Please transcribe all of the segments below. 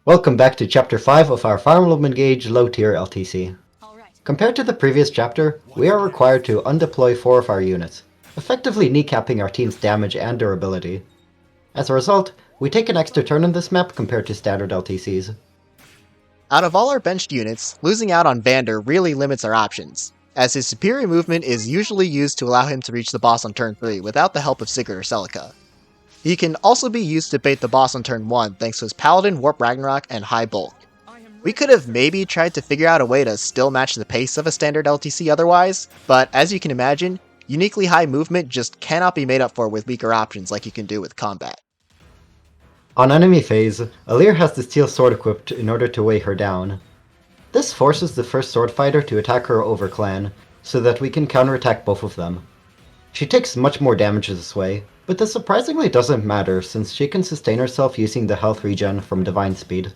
Welcome back to Chapter 5 of our Fire Emblem Engage low-tier LTC. Compared to the previous chapter, we are required to undeploy 4 of our units, effectively kneecapping our team's damage and durability. As a result, we take an extra turn in this map compared to standard LTCs. Out of all our benched units, losing out on Vander really limits our options, as his superior movement is usually used to allow him to reach the boss on turn 3 without the help of Sigurd or Celica. He can also be used to bait the boss on turn 1 thanks to his Paladin, Warp Ragnarok, and High Bulk. We could have maybe tried to figure out a way to still match the pace of a standard LTC otherwise, but as you can imagine, uniquely high movement just cannot be made up for with weaker options like you can do with combat. On enemy phase, Alear has the steel sword equipped in order to weigh her down. This forces the first sword fighter to attack her over clan, so that we can counterattack both of them. She takes much more damage this way, but this surprisingly doesn't matter since she can sustain herself using the health regen from Divine Speed.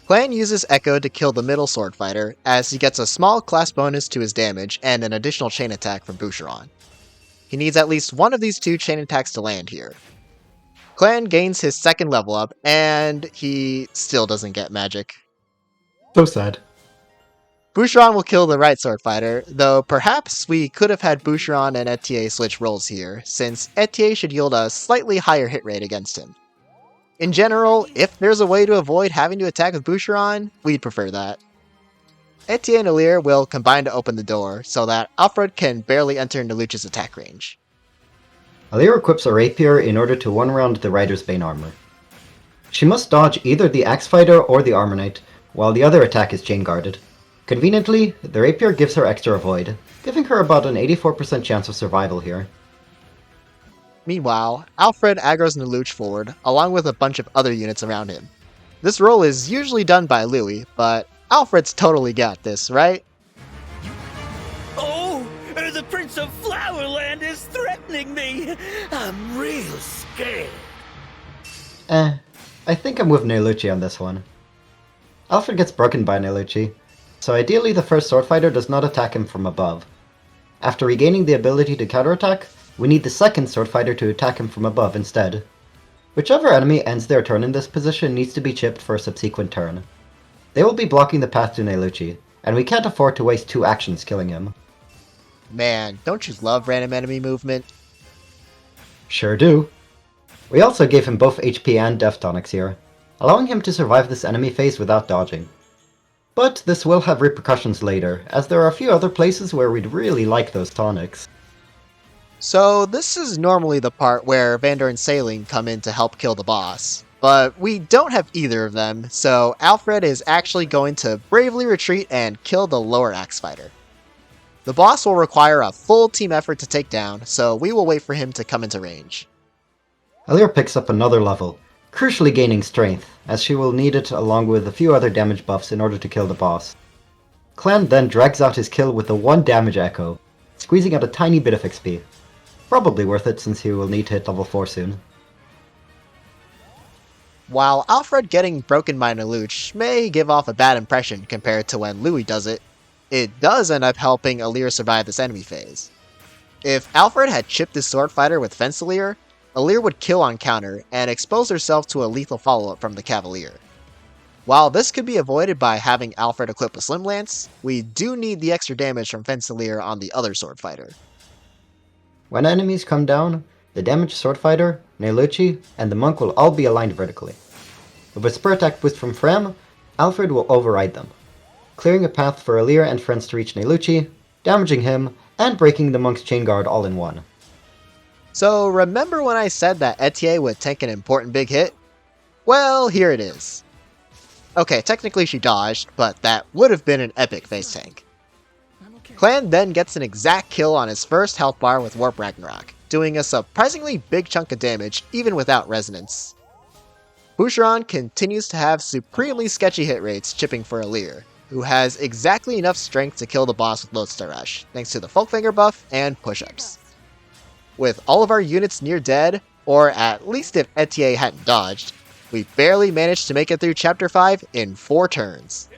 Clan uses Echo to kill the middle sword fighter, as he gets a small class bonus to his damage and an additional chain attack from Boucheron. He needs at least one of these 2 chain attacks to land here. Clan gains his second level up, and he still doesn't get magic. So sad. Boucheron will kill the right sword fighter, though perhaps we could have had Boucheron and Etier switch roles here, since Etier should yield a slightly higher hit rate against him. In general, if there's a way to avoid having to attack with Boucheron, we'd prefer that. Etier and Alear will combine to open the door, so that Alfred can barely enter into Luch's attack range. Alear equips a rapier in order to one-round the Rider's Bane armor. She must dodge either the Axe Fighter or the Armor Knight, while the other attack is chain-guarded. Conveniently, the rapier gives her extra avoid, giving her about an 84% chance of survival here. Meanwhile, Alfred aggroes Luch forward, along with a bunch of other units around him. This role is usually done by Louis, but Alfred's totally got this, right? Oh, the Prince of Flowerland is threatening me. I'm real scared. I think I'm with Nelucci on this one. Alfred gets broken by Nelucci, so ideally the first sword fighter does not attack him from above. After regaining the ability to counterattack, we need the second sword fighter to attack him from above instead. Whichever enemy ends their turn in this position needs to be chipped for a subsequent turn. They will be blocking the path to Nelucci, and we can't afford to waste 2 actions killing him. Man, don't you love random enemy movement? Sure do. We also gave him both HP and Death Tonics here, allowing him to survive this enemy phase without dodging. But this will have repercussions later, as there are a few other places where we'd really like those tonics. So this is normally the part where Vander and Saline come in to help kill the boss. But we don't have either of them, so Alfred is actually going to bravely retreat and kill the lower axe fighter. The boss will require a full team effort to take down, so we will wait for him to come into range. Alear picks up another level, crucially gaining strength, as she will need it along with a few other damage buffs in order to kill the boss. Clan then drags out his kill with a 1 damage echo, squeezing out a tiny bit of XP. Probably worth it since he will need to hit level 4 soon. While Alfred getting broken by Neluch may give off a bad impression compared to when Louis does it, it does end up helping Alear survive this enemy phase. If Alfred had chipped his sword fighter with Fence Alear, Alear would kill on counter and expose herself to a lethal follow-up from the Cavalier. While this could be avoided by having Alfred equip a Slim Lance, we do need the extra damage from Fence Alear on the other sword fighter. When enemies come down, the damaged sword fighter, Nelucci, and the monk will all be aligned vertically. With a spur attack boost from Fram, Alfred will override them, clearing a path for Alear and friends to reach Nelucci, damaging him, and breaking the monk's chain guard all in one. So remember when I said that Etier would tank an important big hit? Well, here it is. Okay, technically she dodged, but that would have been an epic face tank. Clan then gets an exact kill on his first health bar with Warp Ragnarok, doing a surprisingly big chunk of damage even without resonance. Boucheron continues to have supremely sketchy hit rates chipping for Alear, who has exactly enough strength to kill the boss with Lodestar Rush, thanks to the Folkvanger buff and push-ups. With all of our units near dead, or at least if Etier hadn't dodged, we barely managed to make it through Chapter 5 in 4 turns.